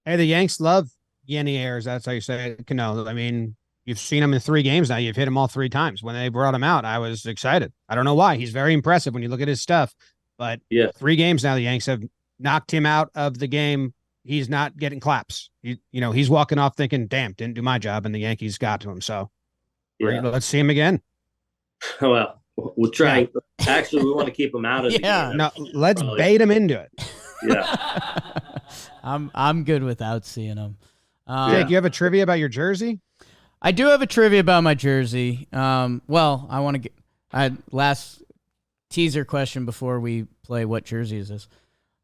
Hey, the Yanks love Yenny Ayers. That's how you say it. No, I mean, you've seen him in 3 games now. You've hit him all 3 times. When they brought him out, I was excited. I don't know why. He's very impressive when you look at his stuff. But 3 games now, the Yanks have knocked him out of the game. He's not getting claps. He's walking off thinking, damn, didn't do my job, and the Yankees got to him. So let's see him again. Well, we'll try. Yeah. Actually, we want to keep him out of the game. No, let's bait him into it. Yeah. I'm good without seeing him. Jake, you have a trivia about your jersey? I do have a trivia about my jersey. Well, I want to get last teaser question before we play. What jersey is this?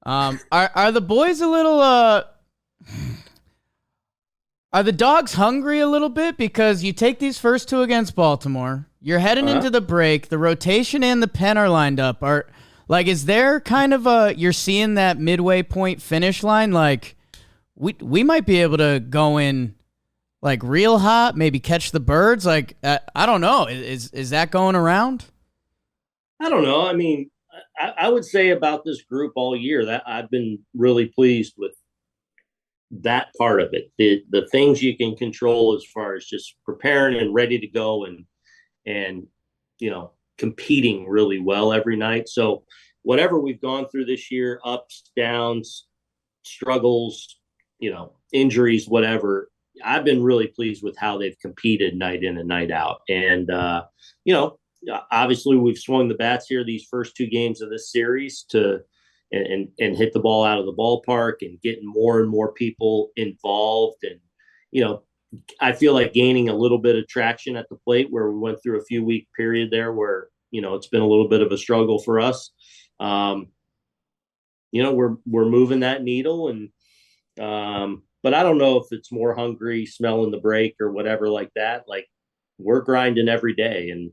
Are the boys a little? Are the Dogs hungry a little bit, because you take these first 2 against Baltimore? You're heading into the break. The rotation and the pen are lined up. Is there kind of you're seeing that midway point finish line? Like, we might be able to go in like real hot, maybe catch the birds. Like, I don't know. Is that going around? I don't know. I mean, I would say about this group all year that I've been really pleased with that part of it. The things you can control as far as just preparing and ready to go and competing really well every night. So whatever we've gone through this year, ups, downs, struggles, injuries, whatever, I've been really pleased with how they've competed night in and night out. And obviously we've swung the bats here these first 2 games of this series and hit the ball out of the ballpark and getting more and more people involved. And, I feel like gaining a little bit of traction at the plate where we went through a few week period there where, it's been a little bit of a struggle for us. We're moving that needle and, but I don't know if it's more hungry, smelling the break or whatever like that. Like we're grinding every day and,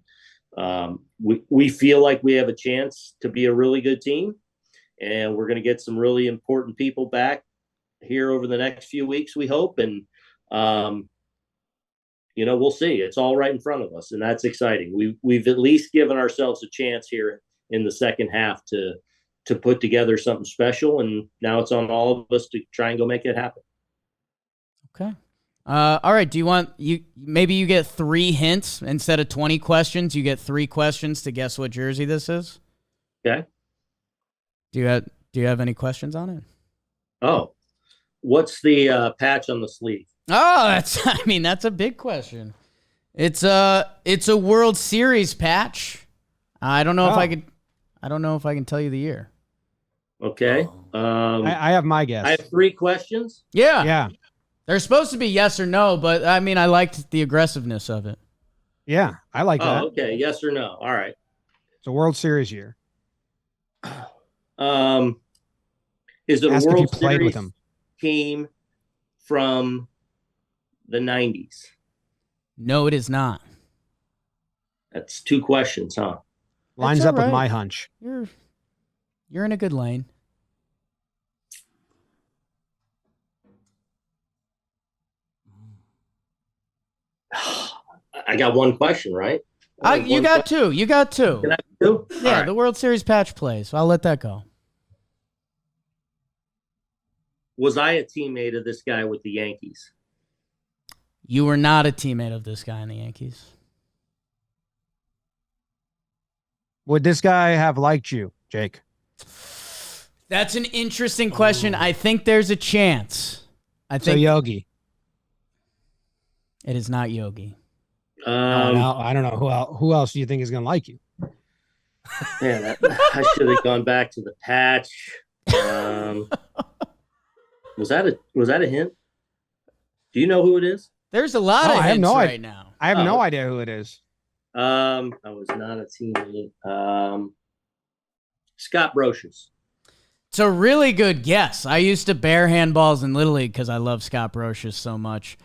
we feel like we have a chance to be a really good team, and we're going to get some really important people back here over the next few weeks, we hope. And, we'll see. It's all right in front of us, and that's exciting. We've at least given ourselves a chance here in the second half to put together something special, and now it's on all of us to try and go make it happen. Okay. All right. Do you want maybe you get 3 hints instead of 20 questions? You get 3 questions to guess what jersey this is. Okay. Do you have any questions on it? Oh, what's the patch on the sleeve? Oh, that's a big question. It's a World Series patch. I don't know if I can tell you the year. Okay. I have my guess. I have 3 questions. Yeah. They're supposed to be yes or no, but I liked the aggressiveness of it. Yeah, I like that. Okay. Yes or no. All right. It's a World Series year. Is it Ask a if you World played with Series them. team from the 90s? No, it is not. That's 2 questions, huh? Lines That's up all with right. my hunch. You're in a good lane. I got 1 question, right? You got 2. You got 2. Can I have 2? Yeah, All right. the World Series patch plays. So I'll let that go. Was I a teammate of this guy with the Yankees? You were not a teammate of this guy in the Yankees. Would this guy have liked you, Jake? That's an interesting question. I think there's a chance. So Yogi. It is not Yogi. I don't know who else do you think is going to like you? Man, I should have gone back to the patch. Was that a hint? Do you know who it is? There's a lot of hints right now. I have no idea who it is. I was not a teammate. Scott Brocious. It's a really good guess. I used to bear handballs in Little League because I love Scott Brocious so much.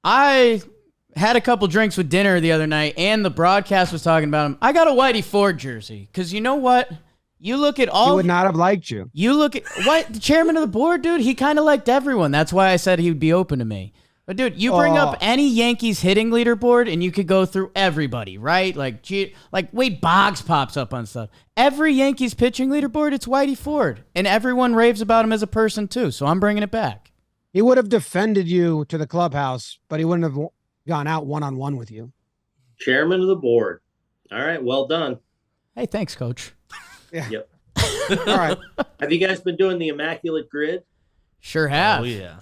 I had a couple drinks with dinner the other night, and the broadcast was talking about him. I got a Whitey Ford jersey because you know what? You look at all. He would not have liked you. You look at the chairman of the board, dude. He kind of liked everyone. That's why I said he would be open to me. But dude, you bring up any Yankees hitting leaderboard, and you could go through everybody, right? Like Wade Boggs pops up on stuff. Every Yankees pitching leaderboard, it's Whitey Ford, and everyone raves about him as a person too. So I'm bringing it back. He would have defended you to the clubhouse, but he wouldn't have gone out one-on-one with you. Chairman of the board. All right, well done. Hey, thanks, Coach. Yeah. Yep. All right. Have you guys been doing the Immaculate Grid? Sure have. Oh, yeah.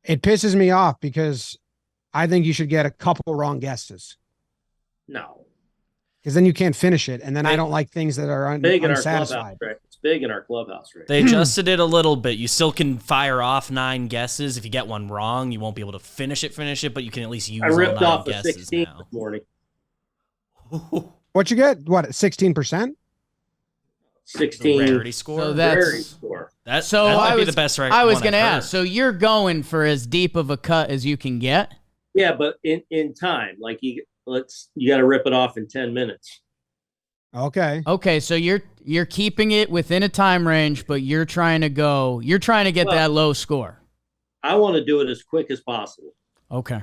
It pisses me off because I think you should get a couple wrong guesses No. because then you can't finish it. And then I don't like things that are Big in our clubhouse, unsatisfied. right? It's big in our clubhouse, right? They adjusted it a little bit. You still can fire off 9 guesses. If you get one wrong, you won't be able to finish it, but you can at least use I all ripped 9 off a guesses 16 now. this morning. What you get? What, 16%? 16 Rarity score. So rarity score. that I might be was the best right. I was one going to I've ask. heard. So you're going for as deep of a cut as you can get? Yeah, but in time, like you got to rip it off in 10 minutes. Okay. Okay, so you're keeping it within a time range, but you're trying to get that low score. I want to do it as quick as possible. Okay.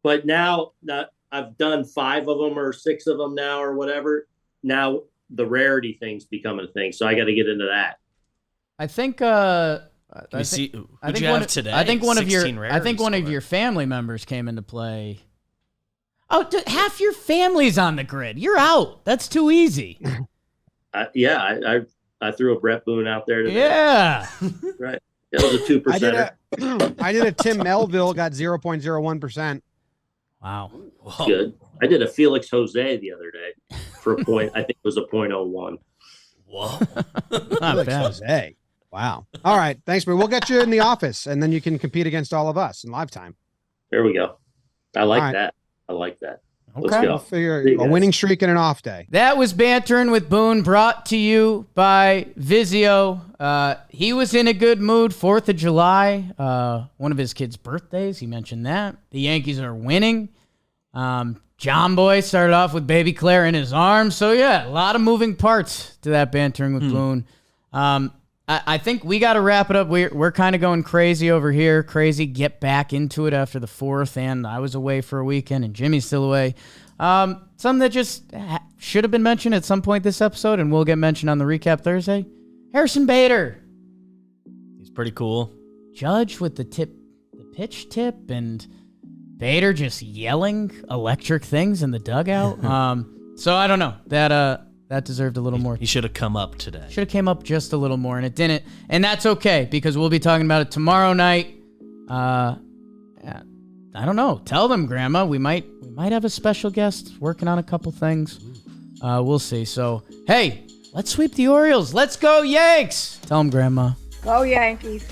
But now that I've done 5 of them or 6 of them now or whatever, now the rarity thing's becoming a thing. So I got to get into that. I think. I think one of your family members came into play. Oh, half your family's on the grid. You're out. That's too easy. I threw a Brett Boone out there today. Yeah. Right. That was a 2%. I did a Tim Melville, got 0.01%. Wow. Whoa. Good. I did a Felix Jose the other day for a point. I think it was a .01. Whoa. Not bad. Jose. Wow. All right. Thanks, man. We'll get you in the office, and then you can compete against all of us in live time. There we go. I like All right. that. I like that. Okay. Let's go. We'll figure a winning streak and an off day. That was Bantering with Boone, brought to you by Vizio. He was in a good mood. 4th of July, one of his kids' birthdays. He mentioned that. The Yankees are winning. John Boy started off with baby Claire in his arms. So, yeah, a lot of moving parts to that Bantering with Boone. I think we got to wrap it up. We're kind of going crazy over here. Crazy, get back into it after the 4th, and I was away for a weekend, and Jimmy's still away. Something that just should have been mentioned at some point this episode, and will get mentioned on the recap Thursday. Harrison Bader. He's pretty cool. Judge with the pitch tip, and Bader just yelling electric things in the dugout. So I don't know. That deserved a little more. He should have come up today. Should have came up just a little more, and it didn't. And that's okay, because we'll be talking about it tomorrow night. I don't know. Tell them, Grandma. We might have a special guest working on a couple things. We'll see. So, hey, let's sweep the Orioles. Let's go, Yanks. Tell them, Grandma. Go Yankees.